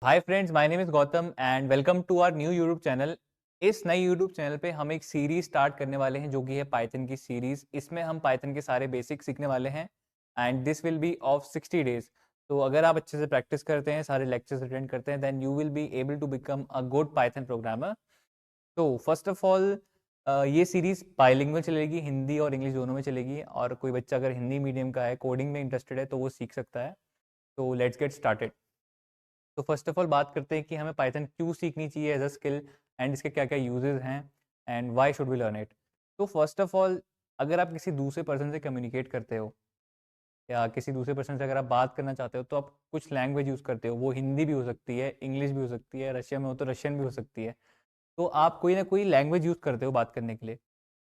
Hi friends, my name is Gautam and welcome to our new YouTube channel. इस नई YouTube channel पे हम एक सीरीज स्टार्ट करने वाले हैं जो कि है पाइथन की सीरीज। इसमें हम पाइथन के सारे बेसिक्स सीखने वाले हैं and this will be of 60 days. तो अगर आप अच्छे से प्रैक्टिस करते हैं, सारे लेक्चर्स अटेंड करते हैं, then you will be able to become a good Python programmer. तो फर्स्ट ऑफ ऑल ये सीरीज बाइलिंगुअल चलेगी, हिंदी और इंग्लिश दोनों में चलेगी, और कोई बच्चा अगर हिंदी मीडियम का है, कोडिंग में इंटरेस्टेड है, तो वो सीख सकता है। तो लेट्स गेट स्टार्टेड। तो फर्स्ट ऑफ ऑल बात करते हैं कि हमें पाइथन क्यों सीखनी चाहिए एज अ स्किल एंड इसके क्या क्या यूजेस हैं and why should we learn it. तो फर्स्ट ऑफ ऑल, अगर आप किसी दूसरे पर्सन से कम्युनिकेट करते हो या किसी दूसरे पर्सन से अगर आप बात करना चाहते हो, तो आप कुछ लैंग्वेज यूज़ करते हो। वो हिंदी भी हो सकती है, इंग्लिश भी हो सकती है, रशिया में हो तो रशियन भी हो सकती है। तो आप कोई ना कोई लैंग्वेज यूज़ करते हो बात करने के लिए।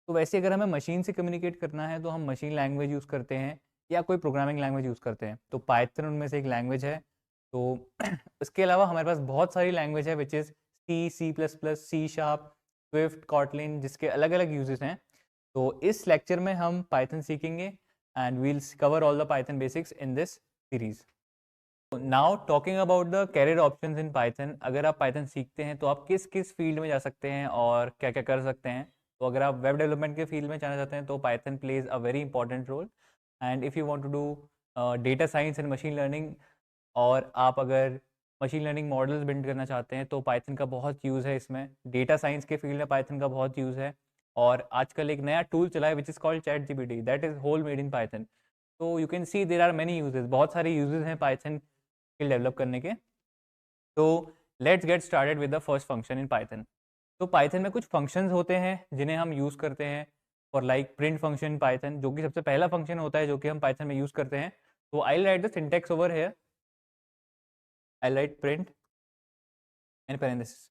तो वैसे अगर हमें मशीन से कम्युनिकेट करना है तो हम मशीन लैंग्वेज यूज़ करते हैं या कोई प्रोग्रामिंग लैंग्वेज यूज़ करते हैं। तो पाइथन उनमें से एक लैंग्वेज है। तो इसके अलावा हमारे पास बहुत सारी लैंग्वेज है which is C, C plus plus, C sharp, Swift, Kotlin, जिसके अलग अलग यूजेस हैं। तो इस लेक्चर में हम पाइथन सीखेंगे and we'll cover all the Python basics in this series. Now talking about the career options in Python. अगर आप पाइथन सीखते हैं तो आप किस किस फील्ड में जा सकते हैं और क्या क्या कर सकते हैं। तो अगर आप वेब डेवलपमेंट के फील्ड में जाना चाहते हैं तो Python plays a very important role. And if you want to do data science and machine learning, और आप अगर मशीन लर्निंग मॉडल्स बिल्ड करना चाहते हैं, तो पाइथन का बहुत यूज़ है इसमें। डेटा साइंस के फील्ड में पाइथन का बहुत यूज़ है। और आजकल एक नया टूल चला है which is called chat GPT, that is whole made in Python. तो you can see there are many uses, बहुत सारे यूजेस हैं पाइथन स्किल डेवलप करने के। तो let's get started with the first function in Python. तो Python में कुछ फंक्शंस होते हैं जिन्हें हम यूज़ करते हैं for like print function in Python, जो कि सबसे पहला फंक्शन होता है जो कि हम पाइथन में यूज़ करते हैं। तो I write the syntax over here. I write print and parenthesis.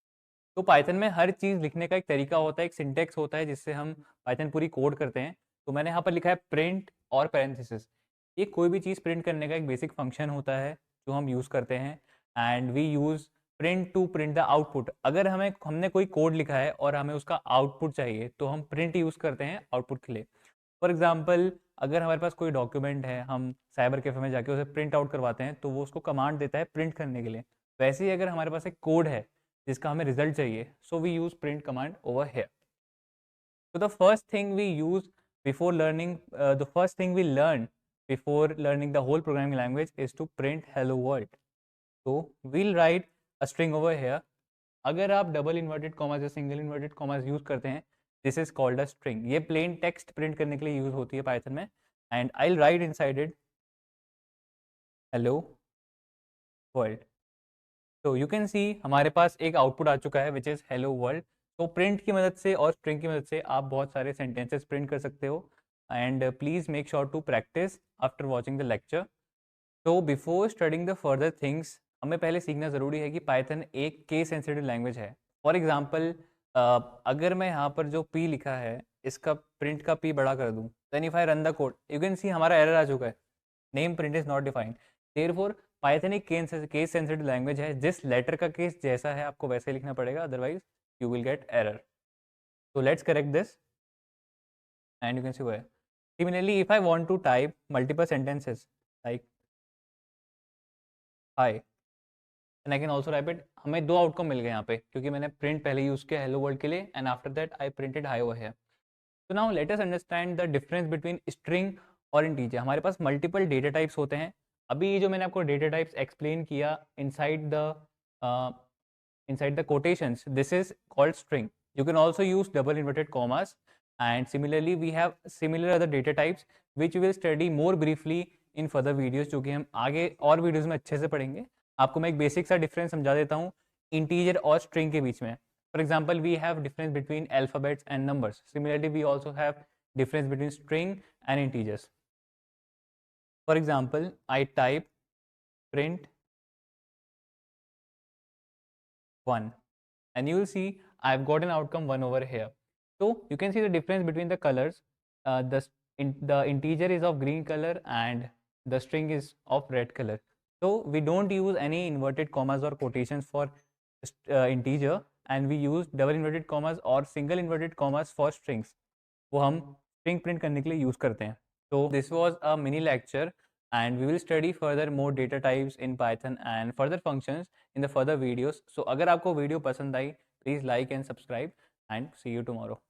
तो पाइथन में हर चीज़ लिखने का एक तरीका होता है, एक सिंटेक्स होता है जिससे हम पाइथन पूरी कोड करते हैं। तो मैंने यहाँ पर लिखा है प्रिंट और पैरेंथेसिस। ये कोई भी चीज़ प्रिंट करने का एक बेसिक फंक्शन होता है जो हम यूज़ करते हैं। And we use print to print the output. अगर हमने कोई कोड लिखा है और हमें उसका आउटपुट चाहिए, तो हम प्रिंट यूज़ करते हैं आउटपुट के लिए। फॉर एग्जाम्पल, अगर हमारे पास कोई डॉक्यूमेंट है, हम साइबर कैफे में जाके उसे प्रिंट आउट करवाते हैं, तो वो उसको कमांड देता है प्रिंट करने के लिए। वैसे ही अगर हमारे पास एक कोड है जिसका हमें रिजल्ट चाहिए, so we use print command over here. So the first thing we use before learning, the first thing we learn before learning the whole programming language is to print hello world. So we'll write a string over here. अगर आप double inverted commas या single inverted commas use करते हैं, this is called a string. ये plain text print करने के लिए use होती है पाइथन में। And I will write inside it hello world. तो यू कैन सी हमारे पास एक आउटपुट आ चुका है विच इज़ हेलो वर्ल्ड। तो प्रिंट की मदद से और स्ट्रिंग की मदद से आप बहुत सारे सेंटेंसेस प्रिंट कर सकते हो। And please make sure to practice after watching the lecture. तो before studying the further things, हमें पहले सीखना ज़रूरी है कि पाइथन एक केस सेंसिटिव लैंग्वेज है। फॉर एग्जाम्पल, अगर मैं यहाँ पर जो पी लिखा है इसका प्रिंट का पी बड़ा कर दूँ, then if I run the code, you can see हमारा एरर आ चुका है, name print is not defined. Therefore Python एक केस सेंसिटिव लैंग्वेज है। जिस लेटर का केस जैसा है आपको वैसे लिखना पड़ेगा, otherwise you will get error. So let's correct this and you can see where. Similarly, if I want to type multiple sentences like hi, and I can also type it, हमें दो outcome मिल गए यहाँ पे क्योंकि मैंने print पहले use किया hello world के लिए and after that I printed hi over here. तो now let us understand the difference between string और इंटीजर। हमारे पास मल्टीपल डेटा टाइप्स होते हैं। अभी ये जो मैंने आपको डेटा टाइप्स एक्सप्लेन किया inside the quotations, this is called string. You can also use double inverted commas, and similarly we have similar other data types which we will study more briefly in further videos, जो कि हम आगे और videos में अच्छे से पढ़ेंगे। आपको मैं एक बेसिक सा डिफरेंस समझा देता हूँ इंटीजर और स्ट्रिंग के बीच में। For example, we have difference between alphabets and numbers. Similarly, we also have difference between string and integers. For example, I type print 1 and you will see I've got an outcome 1 over here. So you can see the difference between the colors. The integer is of green color and the string is of red color. So we don't use any inverted commas or quotations for integer, and we use double inverted commas or single inverted commas for strings. वो हम string print करने के लिए use करते हैं। So this was a mini lecture and we will study further more data types in Python and further functions in the further videos. So अगर आपको video पसंद आई, please like and subscribe and see you tomorrow.